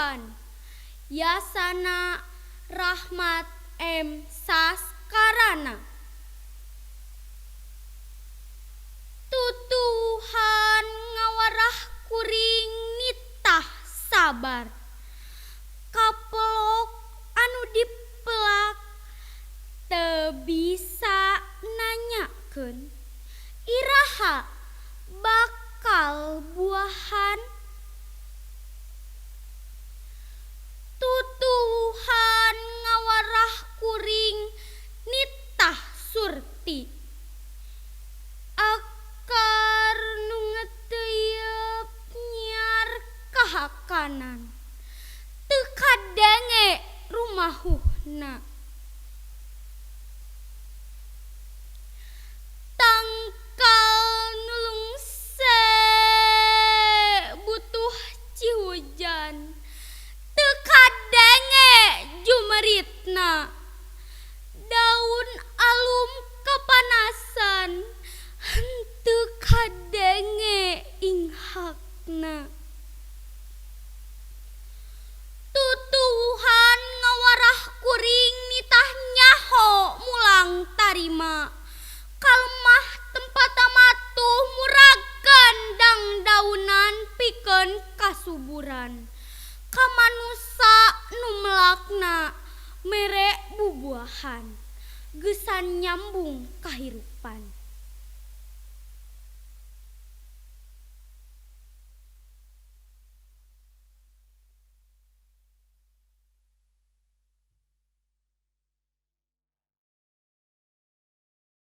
Tuhan. Yasana Rahmat M. Saskarana. Tutuhan ngawarah kuring nitah sabar. Kapelok anu dipelak teu bisa nanyakeun iraha bakal buahan. Tutuhan ngawarah kuring nitah surti. Akar nu ngeteuyeub nyiar kahakanan. Teu kadenge rumahuhna. Tangkal nulungse butuh cihujan. Teu kadenge jumeritna. Daun alum kapanasan. Henteu kadenge inghakna. Tutuhan ngawarah kuring nitah nyaho mulang tarima. Kalmah tempat amatuh muragan dang daunan pikeun kasuburan. Kamanusa nu melakna mere bubuahan. Geusan nyambung kahirupan.